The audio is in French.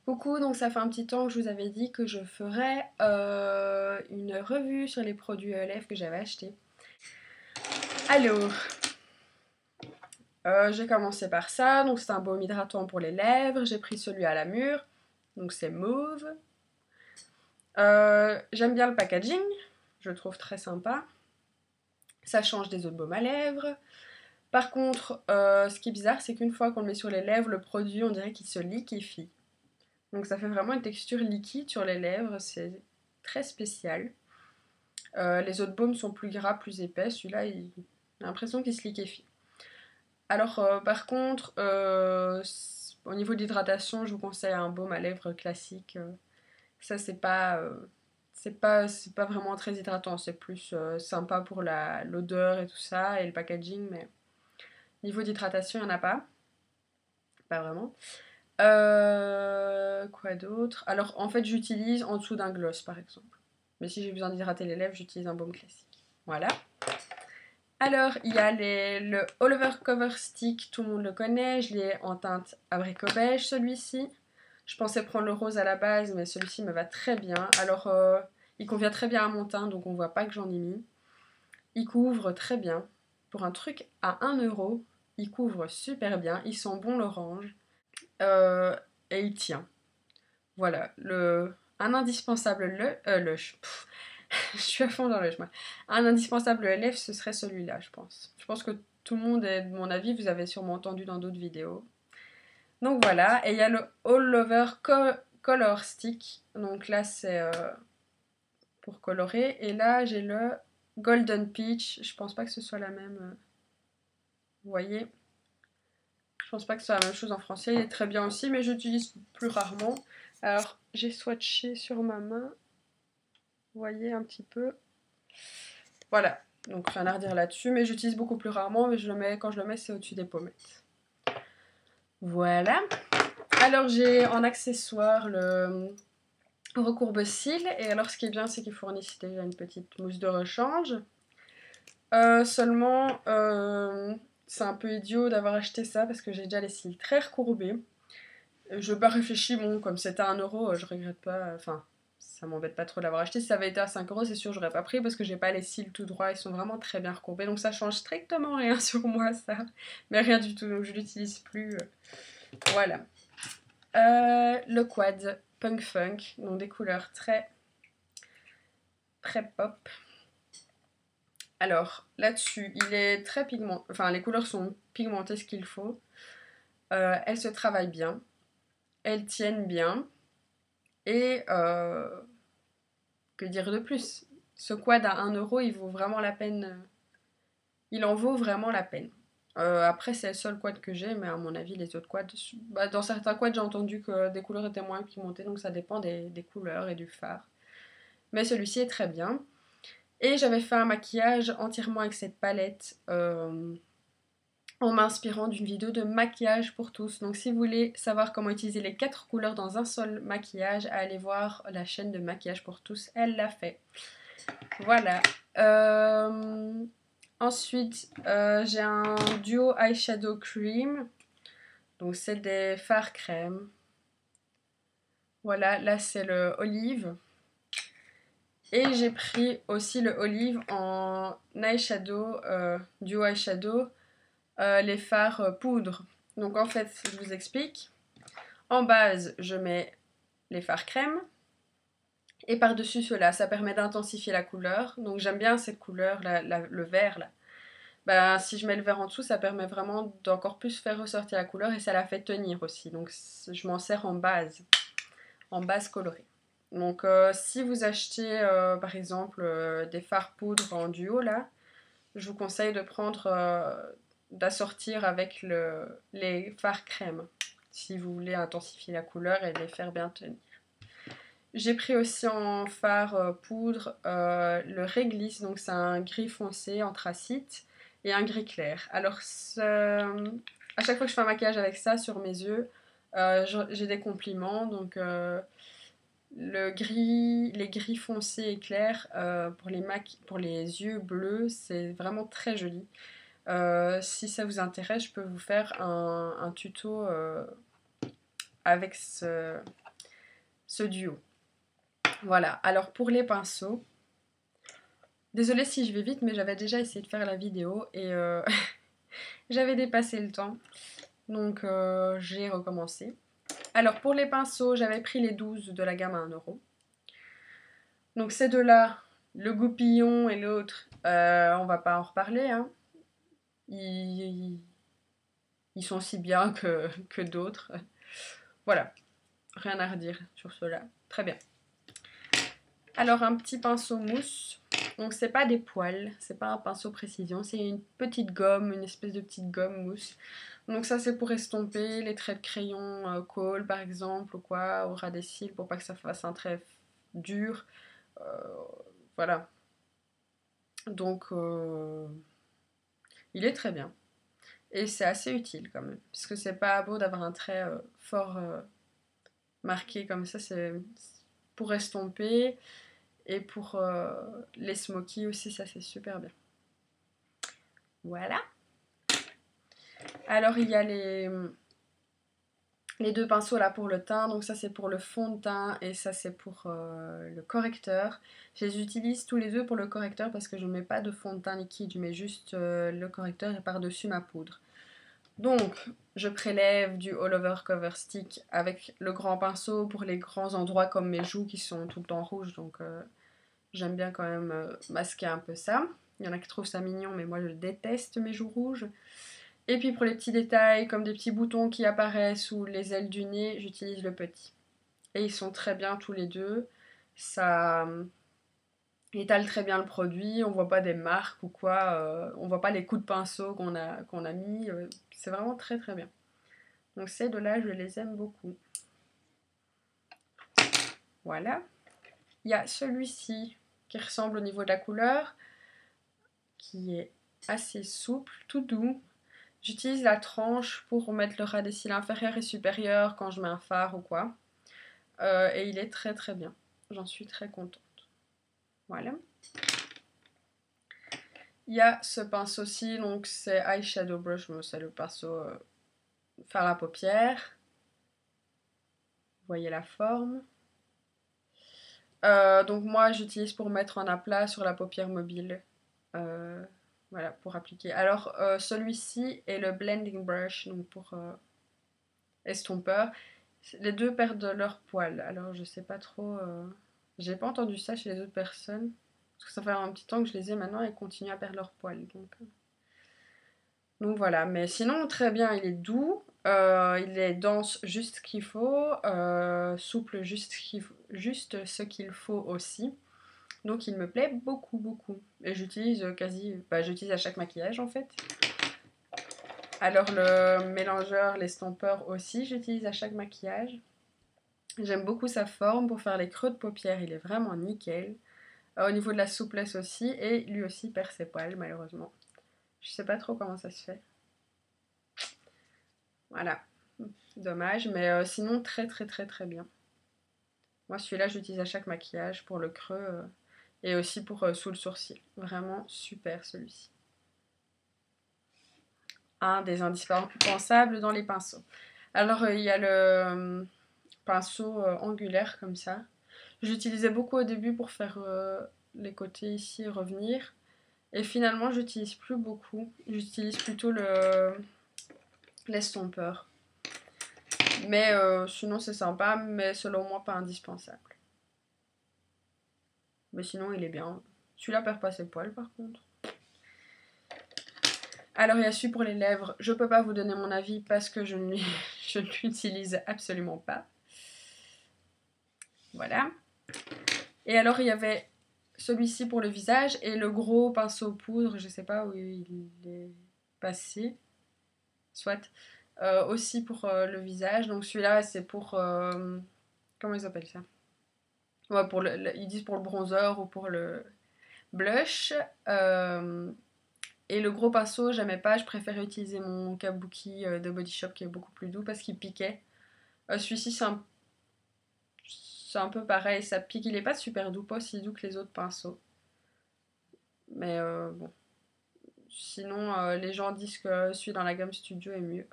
Coucou, donc ça fait un petit temps que je vous avais dit que je ferais une revue sur les produits lèvres que j'avais achetés. Alors, j'ai commencé par ça, donc c'est un baume hydratant pour les lèvres, j'ai pris celui à la mûre, donc c'est mauve. J'aime bien le packaging, je le trouve très sympa. Ça change des autres baumes à lèvres. Par contre, ce qui est bizarre, c'est qu'une fois qu'on le met sur les lèvres, le produit, on dirait qu'il se liquéfie. Donc ça fait vraiment une texture liquide sur les lèvres, c'est très spécial. Les autres baumes sont plus gras, plus épais. Celui-là, a l'impression qu'il se liquéfie. Alors, par contre, au niveau d'hydratation, je vous conseille un baume à lèvres classique. Ça, c'est pas vraiment très hydratant. C'est plus sympa pour l'odeur et tout ça, et le packaging, mais niveau d'hydratation, il n'y en a pas. Pas vraiment. Quoi d'autre? Alors, en fait, j'utilise en dessous d'un gloss, par exemple. Mais si j'ai besoin d'hydrater les lèvres, j'utilise un baume classique. Voilà. Alors, il y a le All Over Cover Stick, tout le monde le connaît, je l'ai en teinte abricot beige celui-ci. Je pensais prendre le rose à la base, mais celui-ci me va très bien. Alors, il convient très bien à mon teint, donc on voit pas que j'en ai mis. Il couvre très bien. Pour un truc à 1 euro, il couvre super bien. Il sent bon l'orange. Euh, et il tient. Voilà, un indispensable je suis à fond dans le chemin. Un indispensable lèvres, ce serait celui-là, je pense. Je pense que tout le monde est de mon avis, vous avez sûrement entendu dans d'autres vidéos. Donc voilà, et il y a le All Over Color Stick. Donc là, c'est pour colorer. Et là, j'ai le Golden Peach. Je pense pas que ce soit la même. Vous voyez? Je pense pas que ce soit la même chose en français. Il est très bien aussi, mais j'utilise plus rarement. Alors, j'ai swatché sur ma main. Vous voyez un petit peu. Voilà, donc rien à redire là-dessus, mais j'utilise beaucoup plus rarement, mais quand je le mets, c'est au-dessus des pommettes. Voilà. Alors j'ai en accessoire le recourbe-cils, et alors ce qui est bien, c'est qu'il fournit déjà une petite mousse de rechange. Seulement, c'est un peu idiot d'avoir acheté ça, parce que j'ai déjà les cils très recourbés. Je n'ai pas réfléchi, bon, comme c'était à 1 euro, je regrette pas, enfin, ça m'embête pas trop d'avoir acheté. Si ça avait été à 5 euros, c'est sûr, j'aurais pas pris parce que j'ai pas les cils tout droits, ils sont vraiment très bien recourbés, donc ça change strictement rien sur moi, ça. Mais rien du tout, donc je l'utilise plus. Voilà. Le quad Punk Funk, donc des couleurs très, très pop. Alors, là-dessus, il est très pigmenté, enfin, les couleurs sont pigmentées ce qu'il faut. Elles se travaillent bien, elles tiennent bien, et que dire de plus? Ce quad à 1 euro, il vaut vraiment la peine. Il en vaut vraiment la peine. Après, c'est le seul quad que j'ai, mais à mon avis, les autres quads. Bah, dans certains quads, j'ai entendu que des couleurs étaient moins pigmentées, donc ça dépend des couleurs et du fard. Mais celui-ci est très bien. Et j'avais fait un maquillage entièrement avec cette palette en m'inspirant d'une vidéo de maquillage pour tous. Donc, si vous voulez savoir comment utiliser les 4 couleurs dans un seul maquillage, allez voir la chaîne de maquillage pour tous. Elle l'a fait. Voilà. Ensuite, j'ai un duo eyeshadow cream. Donc, c'est des fards crème. Voilà, là, c'est le olive. Et j'ai pris aussi le olive en eyeshadow, duo eyeshadow, les fards poudre. Donc, en fait, je vous explique. En base, je mets les fards crème. Et par-dessus cela, ça permet d'intensifier la couleur. Donc, j'aime bien cette couleur, le vert, là. Bah, si je mets le vert en dessous, ça permet vraiment d'encore plus faire ressortir la couleur et ça la fait tenir aussi. Donc je m'en sers en base colorée. Donc si vous achetez par exemple des fards poudre en duo là, je vous conseille de prendre, d'assortir avec les fards crème si vous voulez intensifier la couleur et les faire bien tenir. J'ai pris aussi en fard poudre le réglisse, donc c'est un gris foncé anthracite et un gris clair. Alors à chaque fois que je fais un maquillage avec ça sur mes yeux, j'ai des compliments. Donc les gris foncés et clairs pour les yeux bleus, c'est vraiment très joli. Si ça vous intéresse, je peux vous faire un tuto avec ce duo. Voilà, alors pour les pinceaux, désolée si je vais vite, mais j'avais déjà essayé de faire la vidéo et j'avais dépassé le temps, donc j'ai recommencé. Alors pour les pinceaux, j'avais pris les 12 de la gamme à 1 €. Donc ces deux-là, le goupillon et l'autre, on va pas en reparler, hein. Ils sont aussi bien que d'autres. Voilà, rien à redire sur cela. Très bien. Alors un petit pinceau mousse. Donc c'est pas des poils, c'est pas un pinceau précision, c'est une petite gomme, une espèce de petite gomme mousse. Donc ça c'est pour estomper les traits de crayon colle par exemple ou quoi, au ras des cils pour pas que ça fasse un trait dur. Voilà. Donc il est très bien. Et c'est assez utile quand même. Parce que c'est pas beau d'avoir un trait fort marqué comme ça. C'est pour estomper. Et pour les smokies aussi, ça c'est super bien. Voilà. Alors il y a les deux pinceaux là pour le teint. Donc ça c'est pour le fond de teint et ça c'est pour le correcteur. Je les utilise tous les deux pour le correcteur parce que je ne mets pas de fond de teint liquide. Je mets juste le correcteur et par-dessus ma poudre. Donc je prélève du All Over Cover Stick avec le grand pinceau pour les grands endroits comme mes joues qui sont tout le temps rouges. Donc j'aime bien quand même masquer un peu ça. Il y en a qui trouvent ça mignon, mais moi je déteste mes joues rouges. Et puis pour les petits détails, comme des petits boutons qui apparaissent ou les ailes du nez, j'utilise le petit. Et ils sont très bien tous les deux. Ça étale très bien le produit, on voit pas des marques ou quoi, on voit pas les coups de pinceau qu'on a mis. C'est vraiment très très bien. Donc ces deux-là, je les aime beaucoup. Voilà. Il y a celui-ci qui ressemble au niveau de la couleur, qui est assez souple, tout doux. J'utilise la tranche pour mettre le ras des cils inférieur et supérieur quand je mets un fard ou quoi. Et il est très très bien. J'en suis très contente. Voilà. Il y a ce pinceau-ci, donc c'est Eyeshadow Brush, c'est le pinceau fard à paupières. Vous voyez la forme. Donc moi j'utilise pour mettre en aplat sur la paupière mobile. Voilà, pour appliquer. Alors celui-ci est le Blending Brush, donc pour estompeur. Les deux perdent leur poil. Alors je sais pas trop. J'ai pas entendu ça chez les autres personnes. Parce que ça fait un petit temps que je les ai maintenant et ils continuent à perdre leur poil. Donc voilà. Mais sinon, très bien. Il est doux. Il est dense juste ce qu'il faut. Souple juste ce qu'il faut aussi. Donc il me plaît beaucoup, beaucoup. Et j'utilise j'utilise à chaque maquillage en fait. Alors le mélangeur, l'estompeur aussi, j'utilise à chaque maquillage. J'aime beaucoup sa forme pour faire les creux de paupières, il est vraiment nickel. Au niveau de la souplesse aussi, et lui aussi perd ses poils malheureusement. Je sais pas trop comment ça se fait. Voilà, dommage, mais sinon très très très très bien. Moi celui-là j'utilise à chaque maquillage pour le creux et aussi pour sous le sourcil. Vraiment super celui-ci. Un des indispensables dans les pinceaux. Alors il y a le pinceau angulaire comme ça. J'utilisais beaucoup au début pour faire les côtés ici revenir. Et finalement, j'utilise plus beaucoup. J'utilise plutôt l'estompeur. Mais sinon, c'est sympa, mais selon moi, pas indispensable. Mais sinon, il est bien. Celui-là perd pas ses poils, par contre. Alors, il y a celui pour les lèvres. Je peux pas vous donner mon avis parce que je ne l'utilise absolument pas. Voilà. Et alors, il y avait celui-ci pour le visage et le gros pinceau poudre, je sais pas où il est passé. Soit. Aussi pour le visage. Donc celui-là, c'est pour... comment ils appellent ça? Ouais, ils disent pour le bronzer ou pour le blush. Et le gros pinceau, j'aimais pas. Je préférais utiliser mon Kabuki de Body Shop qui est beaucoup plus doux parce qu'il piquait. Celui-ci, c'est un peu pareil. Ça pique. Il est pas super doux, pas aussi doux que les autres pinceaux. Mais bon. Sinon, les gens disent que celui dans la gamme Studio est mieux.